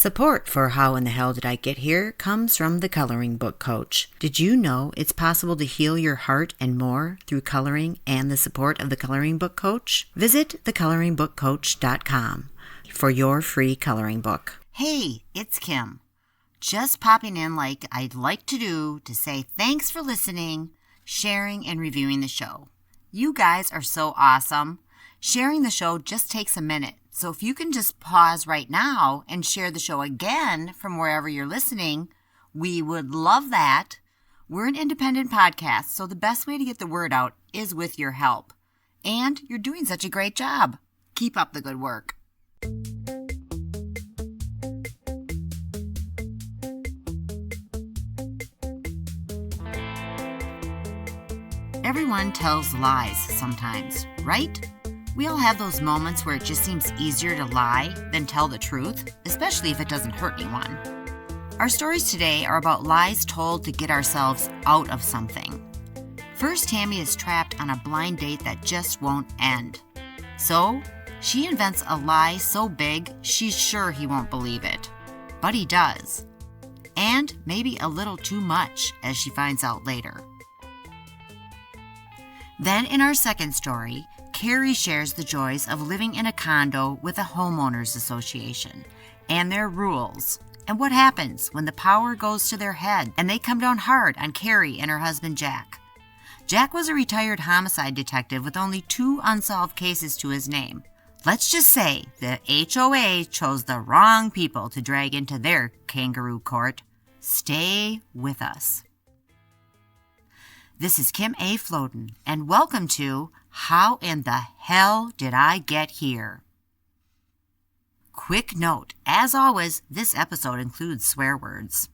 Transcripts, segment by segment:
Support for How in the Hell Did I Get Here comes from the Coloring Book Coach. Did you know it's possible to heal your heart and more through coloring and the support of the Coloring Book Coach? Visit thecoloringbookcoach.com for your free coloring book. Hey, it's Kim. Just popping in like I'd like to do to say thanks for listening, sharing, and reviewing the show. You guys are so awesome. Sharing the show just takes a minute. So if you can just pause right now and share the show again from wherever you're listening, we would love that. We're an independent podcast, so the best way to get the word out is with your help. And you're doing such a great job. Keep up the good work. Everyone tells lies sometimes, right? We all have those moments where it just seems easier to lie than tell the truth, especially if it doesn't hurt anyone. Our stories today are about lies told to get ourselves out of something. First, Tammy is trapped on a blind date that just won't end. So, she invents a lie so big she's sure he won't believe it. But he does. And maybe a little too much, as she finds out later. Then in our second story, Kari shares the joys of living in a condo with a Homeowners Association and their rules, and what happens when the power goes to their head and they come down hard on Kari and her husband Jack. Jack was a retired homicide detective with only 2 unsolved cases to his name. Let's just say the HOA chose the wrong people to drag into their kangaroo court. Stay with us. This is Kim A. Floden, and welcome to How in the Hell Did I Get Here? Quick note, as always, this episode includes swear words.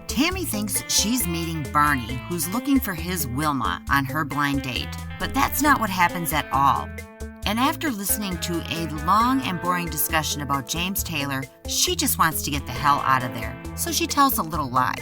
Tammy thinks she's meeting Barney, who's looking for his Wilma on her blind date, but that's not what happens at all. And after listening to a long and boring discussion about James Taylor, she just wants to get the hell out of there. So she tells a little lie.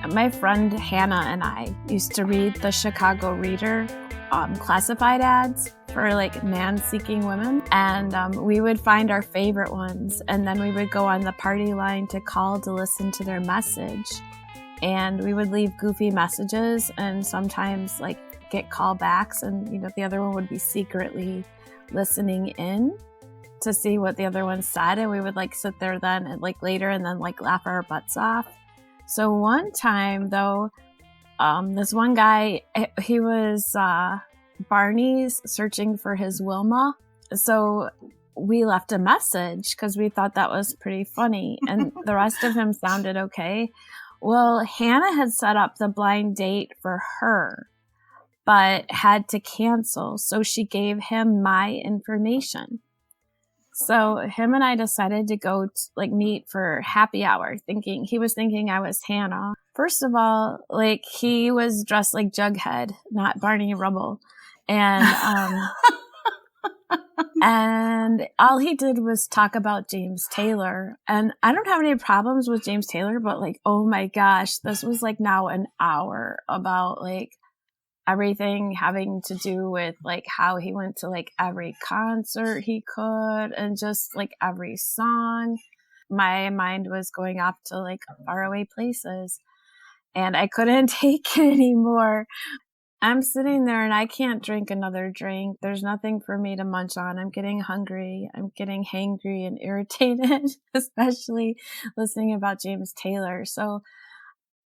My friend Hannah and I used to read the Chicago Reader classified ads for man-seeking women. And we would find our favorite ones. And then we would go on the party line to call to listen to their message. And we would leave goofy messages and sometimes get callbacks, and the other one would be secretly listening in to see what the other one said, and we would sit there then and later and then laugh our butts off. So one time though, this one guy, he was Barney's searching for his Wilma, so we left a message because we thought that was pretty funny, and the rest of him sounded okay. Well, Hannah had set up the blind date for her, but had to cancel. So she gave him my information. So him and I decided to go meet for happy hour, he was thinking I was Hannah. First of all, he was dressed like Jughead, not Barney Rubble. And, and all he did was talk about James Taylor. And I don't have any problems with James Taylor, but oh my gosh, this was now an hour about everything having to do with how he went to every concert he could and just every song. My mind was going off to faraway places, and I couldn't take it anymore. I'm sitting there and I can't drink another drink. There's nothing for me to munch on. I'm getting hungry. I'm getting hangry and irritated, especially listening about James Taylor. So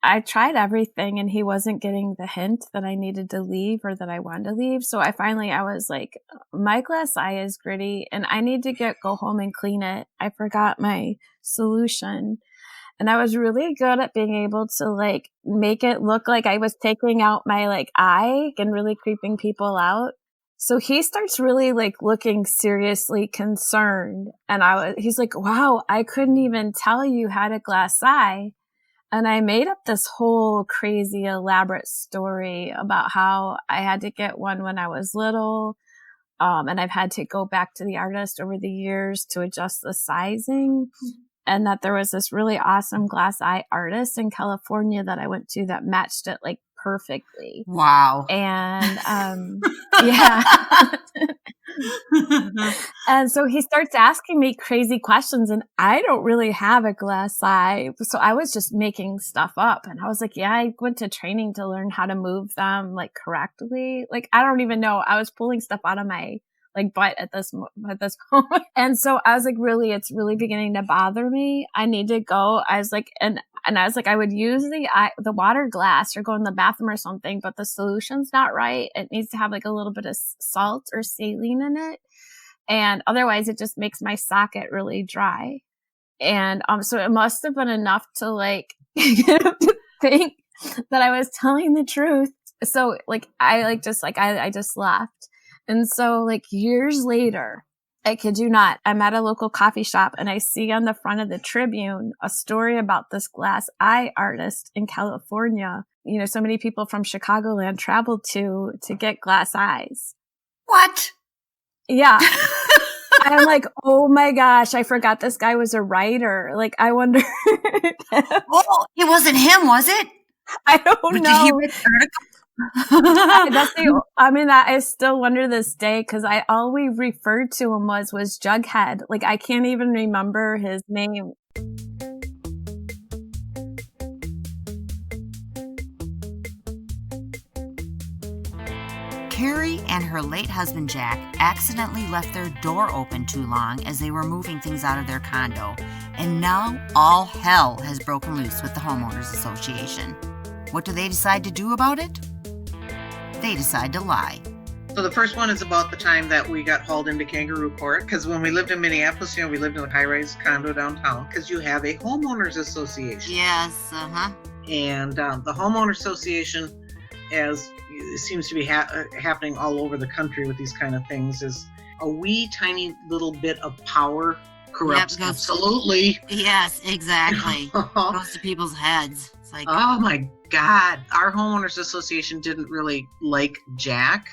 I tried everything and he wasn't getting the hint that I needed to leave or that I wanted to leave. So I was my glass eye is gritty and I need to go home and clean it. I forgot my solution. And I was really good at being able to make it look like I was taking out my eye and really creeping people out. So he starts really looking seriously concerned. And he's like, wow, I couldn't even tell you had a glass eye. And I made up this whole crazy elaborate story about how I had to get one when I was little. And I've had to go back to the artist over the years to adjust the sizing. And that there was this really awesome glass eye artist in California that I went to that matched it perfectly. Wow. And yeah. And so he starts asking me crazy questions, and I don't really have a glass eye. So I was just making stuff up. And I was like, yeah, I went to training to learn how to move them like correctly. Like, I don't even know. I was pulling stuff out of my like butt at this moment. And so I was like, really, it's really beginning to bother me. I need to go. I was like, and I was like, I would use the water glass or go in the bathroom or something, but the solution's not right. It needs to have like a little bit of salt or saline in it. And otherwise it just makes my socket really dry. And, so it must have been enough to like, get him to think that I was telling the truth. So like, I just left. And so like years later, I kid you not, I'm at a local coffee shop and I see on the front of the Tribune a story about this glass eye artist in California. You know, so many people from Chicagoland traveled to get glass eyes. What? Yeah. I'm like, oh my gosh, I forgot this guy was a writer. Like, I wonder. Oh, it wasn't him, was it? I don't know. Did he write an article? I still wonder this day because all we referred to him was Jughead. Like, I can't even remember his name. Kari and her late husband Jack accidentally left their door open too long as they were moving things out of their condo, and now all hell has broken loose with the Homeowners Association. What do they decide to do about it? They decide to lie. So the first one is about the time that we got hauled into Kangaroo court, because when we lived in Minneapolis, we lived in a high-rise condo downtown, because you have a homeowners association. Yes, And the homeowners association, as it seems to be happening all over the country with these kind of things, is a wee tiny little bit of power corrupts absolutely. Yes, exactly. Goes to people's heads. It's like, oh my God, our homeowners association didn't really like Jack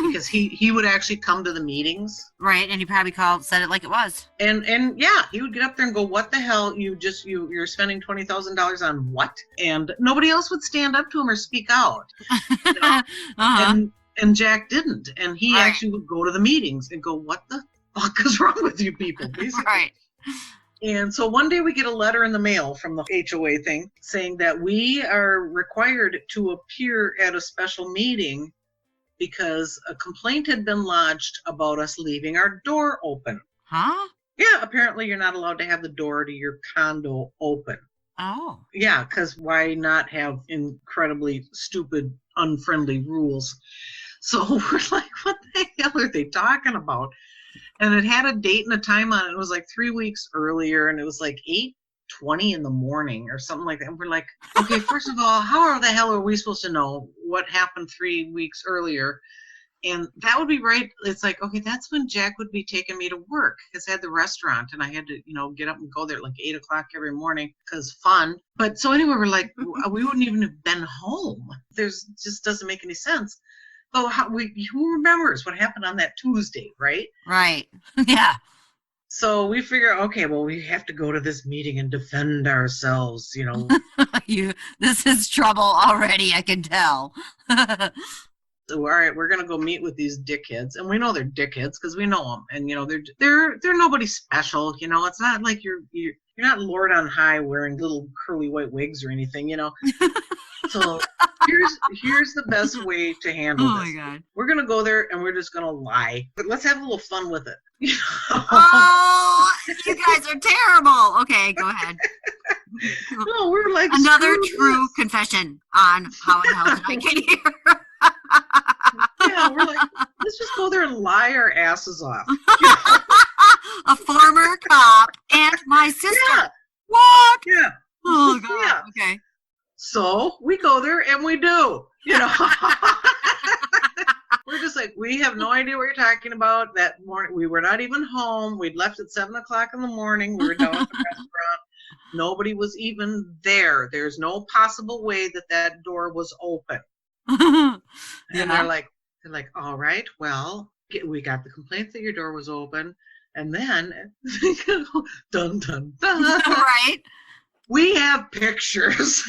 because he would actually come to the meetings. Right, and he probably said it like it was. And yeah, he would get up there and go, what the hell, you're spending $20,000 on what? And nobody else would stand up to him or speak out. You know? And Jack didn't. And he actually would go to the meetings and go, what the fuck is wrong with you people? Basically. Right. And so one day we get a letter in the mail from the HOA thing saying that we are required to appear at a special meeting because a complaint had been lodged about us leaving our door open. Huh? Yeah, apparently you're not allowed to have the door to your condo open. Oh. Yeah, because why not have incredibly stupid, unfriendly rules? So we're like, what the hell are they talking about? And it had a date and a time on it. It was like 3 weeks earlier, and it was like 8:20 in the morning or something like that. And we're like, okay, first of all, how the hell are we supposed to know what happened 3 weeks earlier? And that would be right. It's like, okay, that's when Jack would be taking me to work, because I had the restaurant and I had to, get up and go there at like 8 o'clock every morning because fun. But so anyway, we're like, we wouldn't even have been home. Just doesn't make any sense. So who remembers what happened on that Tuesday, right? Right. Yeah. So we figure, okay, well, we have to go to this meeting and defend ourselves, This is trouble already, I can tell. So, all right, we're gonna go meet with these dickheads, and we know they're dickheads because we know them, and they're nobody special, It's not like you're not Lord on high wearing little curly white wigs or anything, So here's the best way to handle this. Oh my God. We're gonna go there and we're just gonna lie, but let's have a little fun with it. Oh, you guys are terrible. Okay, go ahead. No, we're like another true confession on how the hell did I get here? Yeah, we're like, let's just go there and lie our asses off. A former cop and my sister. Yeah. What? Yeah. Oh God. Yeah. Okay. So we go there and we do. We're just like, we have no idea what you're talking about. That morning, we were not even home. We'd left at 7 o'clock in the morning. We were down at the restaurant. Nobody was even there. There's no possible way that door was open. And they're like, all right, well, we got the complaint that your door was open. And then, dun, dun, dun. Right. We have pictures.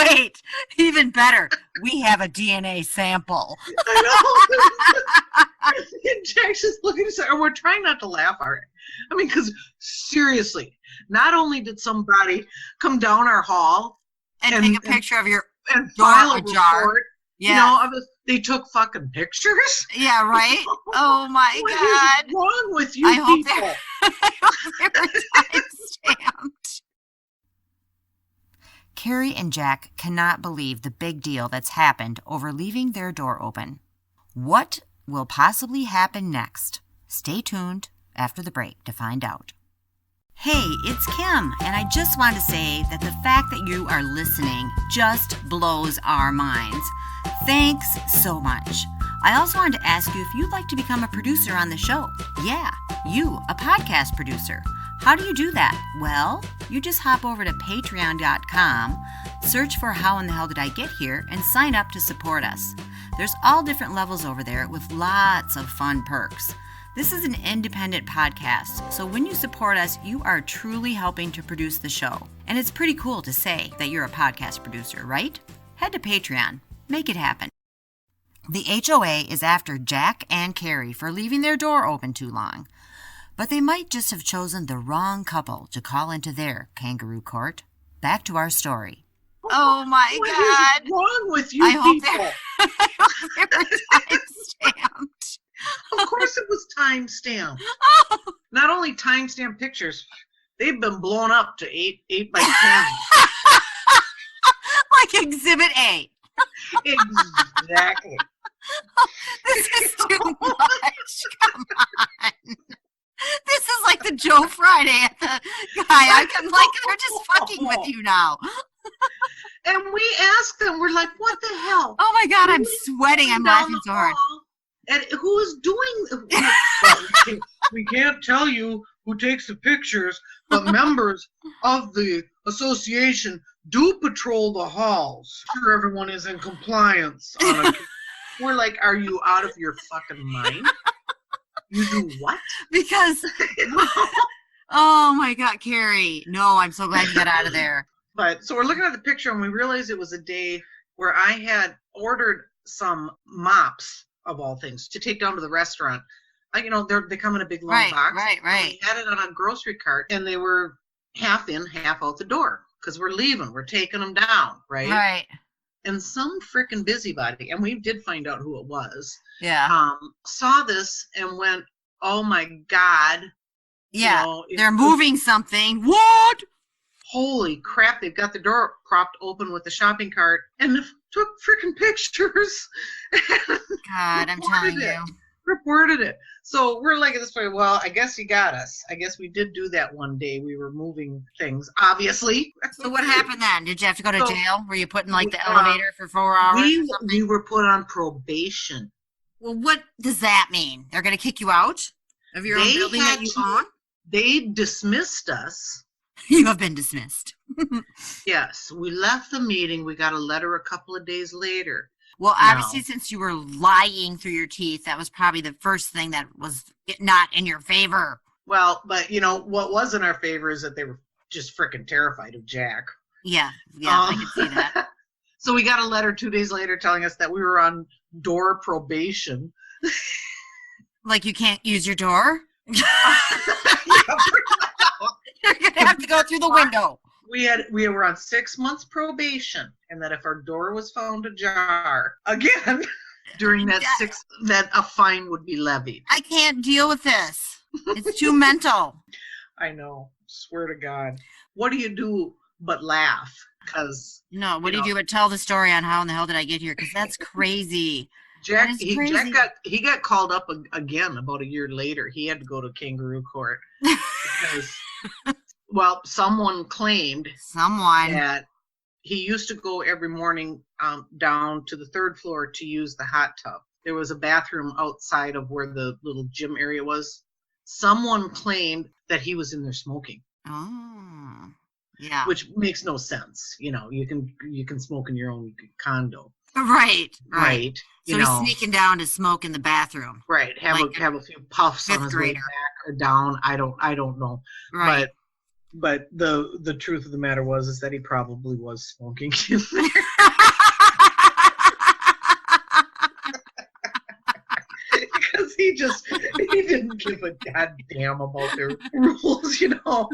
Wait, even better. We have a DNA sample. I know. And Jack's just looking at us, and we're trying not to laugh. I mean, because seriously, not only did somebody come down our hall And take a picture of your and door file a ajar. report, they took fucking pictures. Yeah, right? Oh, my What God. is wrong with you I hope people? I hope they were time-stamped. Kari and Jack cannot believe the big deal that's happened over leaving their door open. What will possibly happen next? Stay tuned after the break to find out. Hey, it's Kim, and I just want to say that the fact that you are listening just blows our minds. Thanks so much. I also wanted to ask you if you'd like to become a producer on the show. Yeah, you, a podcast producer. How do you do that? Well, you just hop over to patreon.com, search for How in the Hell Did I Get Here, and sign up to support us. There's all different levels over there with lots of fun perks. This is an independent podcast, so when you support us, you are truly helping to produce the show. And it's pretty cool to say that you're a podcast producer, right? Head to Patreon. Make it happen. The HOA is after Jack and Kari for leaving their door open too long. But they might just have chosen the wrong couple to call into their kangaroo court. Back to our story. Oh my God! What is wrong with you people? I hope they were time-stamped. Of course it was time-stamped. Oh. Not only time-stamped pictures, they've been blown up to 8 by 10. Like Exhibit A. Exactly. This is too much. Come on. This is like the Joe Friday at the guy. I'm like, they're just fucking with you now. And we asked them, we're like, what the hell? Oh my God, I'm sweating. I'm laughing so hard. And who's doing we can't tell you who takes the pictures, but members of the association do patrol the halls. Sure, everyone is in compliance. We're like, are you out of your fucking mind? You do what? Because, oh my God, Kari. No, I'm so glad you got out of there. But so we're looking at the picture and we realized it was a day where I had ordered some mops, of all things, to take down to the restaurant. They come in a big long box. Right. We had it on a grocery cart and they were half in, half out the door because we're leaving. We're taking them down, right? Right. And some freaking busybody, and we did find out who it was. Yeah. Saw this and went, "Oh my God!" Yeah, they're moving something. What? Holy crap! They've got the door propped open with the shopping cart and took freaking pictures. God, I'm telling you. Reported it. So we're like at this point, well, I guess you got us. I guess we did do that one day. We were moving things, obviously. So what happened then? Did you have to go to jail? Were you put in like the elevator for 4 hours or something? We were put on probation. Well, what does that mean? They're going to kick you out of your own building that you own? They dismissed us. You have been dismissed. Yes. We left the meeting. We got a letter a couple of days later. Well, obviously, since you were lying through your teeth, that was probably the first thing that was not in your favor. Well, but, what was in our favor is that they were just freaking terrified of Jack. Yeah, I can see that. So we got a letter 2 days later telling us that we were on door probation. Like you can't use your door? You're going to have to go through the window. We were on 6 months probation, and that if our door was found ajar again during that that a fine would be levied. I can't deal with this. It's too mental. I know. Swear to God. What do you do but laugh? Because what do you do but tell the story on how in the hell did I get here? Because that's crazy. Jack got called up again about a year later. He had to go to kangaroo court because. Well, someone claimed that he used to go every morning down to the 3rd floor to use the hot tub. There was a bathroom outside of where the little gym area was. Someone claimed that he was in there smoking. Oh, yeah. Which makes no sense. You can smoke in your own condo. Right. So he's sneaking down to smoke in the bathroom. Right. Have a few puffs on his way back or down. I don't know. Right. But the truth of the matter is that he probably was smoking in there. give a goddamn about their rules, you know.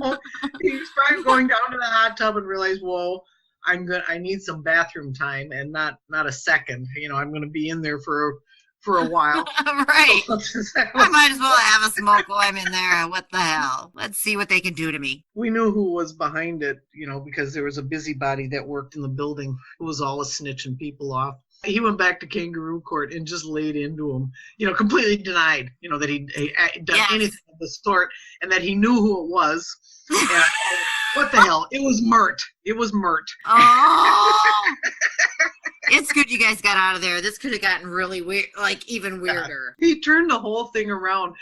He's probably going down to the hot tub and realize, whoa, I need some bathroom time and not a second. You know, I'm going to be in there for a while. Right. I might as well have a smoke while I'm in there. What the hell? Let's see what they can do to me. We knew who was behind it, you know, because there was a busybody that worked in the building who was always snitching people off. He went back to Kangaroo court and just laid into him, you know, completely denied, you know, that he'd done anything of the sort, and that he knew who it was. And, what the hell? It was Mert. It was Mert. Oh! It's good you guys got out of there. This could have gotten really weird, like even weirder. He turned the whole thing around.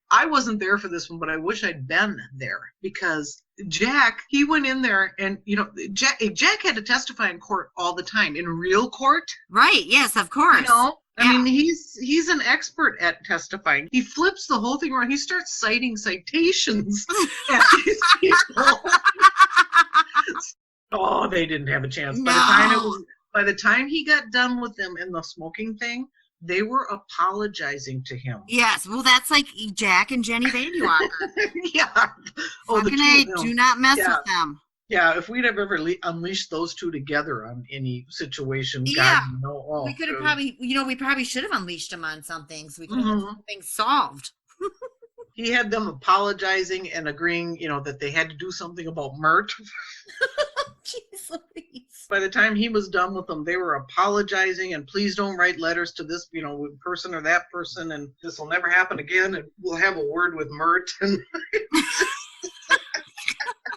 I wasn't there for this one, but I wish I'd been there, because Jack, he went in there and, you know, Jack had to testify in court all the time, in real court. Right. Yes, of course. You know? I mean, he's an expert at testifying. He flips the whole thing around. He starts citing citations at these people. Oh, they didn't have a chance. No. By the time he got done with them in the smoking thing, they were apologizing to him. Yes, well, that's like Jack and Jenny Vanderwalker. Yeah. Oh, Fucking A, do not mess with them. Yeah, if we'd have ever unleashed those two together on any situation, yeah. God, no. Oh, we could have probably, you know, we probably should have unleashed them on something so we could have something solved. He had them apologizing and agreeing, you know, that they had to do something about Mert. Jeez Louise. By the time he was done with them, they were apologizing and please don't write letters to this, you know, person or that person, and this will never happen again, and we'll have a word with Mert. And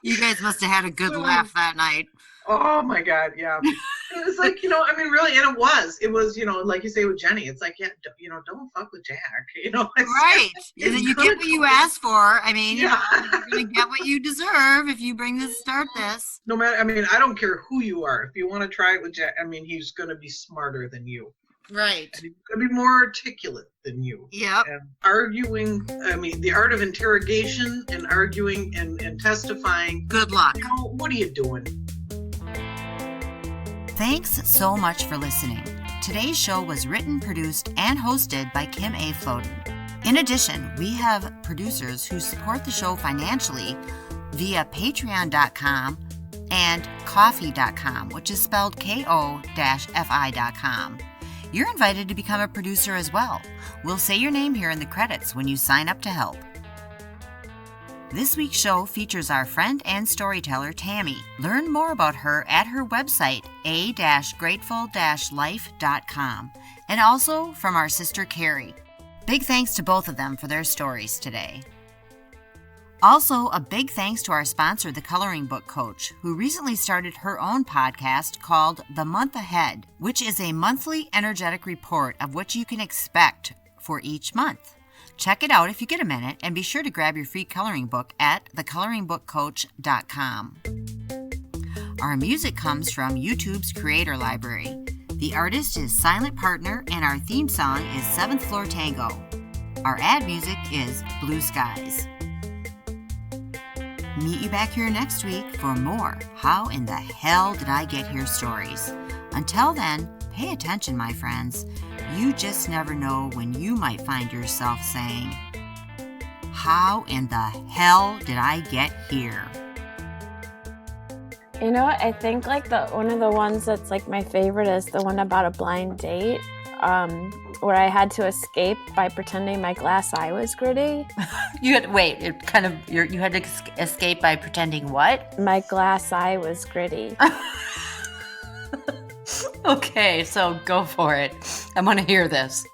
you guys must have had a good laugh that night. Oh my God, yeah. It was like, you know, I mean, really, and it was, you know, like you say with Jenny, it's like, yeah, you know, don't fuck with Jack, you know. Right. And then you get what you asked for. I mean, you're going to get what you deserve if you start this. No matter, I mean, I don't care who you are. If you want to try it with Jack, I mean, he's going to be smarter than you. Right. And he's going to be more articulate than you. Yep. And arguing, I mean, the art of interrogation and arguing and testifying. Good luck. You know, what are you doing? Thanks so much for listening. Today's show was written, produced, and hosted by Kim A. Floden. In addition, we have producers who support the show financially via patreon.com and ko-fi.com, which is spelled ko-fi.com. You're invited to become a producer as well. We'll say your name here in the credits when you sign up to help. This week's show features our friend and storyteller, Tammy. Learn more about her at her website, a-grateful-life.com, and also from our sister, Kari. Big thanks to both of them for their stories today. Also, a big thanks to our sponsor, The Coloring Book Coach, who recently started her own podcast called The Month Ahead, which is a monthly energetic report of what you can expect for each month. Check it out if you get a minute, and be sure to grab your free coloring book at thecoloringbookcoach.com. Our music comes from YouTube's Creator Library. The artist is Silent Partner, and our theme song is 7th Floor Tango. Our ad music is Blue Skies. Meet you back here next week for more How in the Hell Did I Get Here stories. Until then, pay attention, my friends. You just never know when you might find yourself saying, how in the hell did I get here? You know what? I think like one of the ones that's like my favorite is the one about a blind date, where I had to escape by pretending my glass eye was gritty. You had to escape by pretending what? My glass eye was gritty. Okay, so go for it. I want to hear this.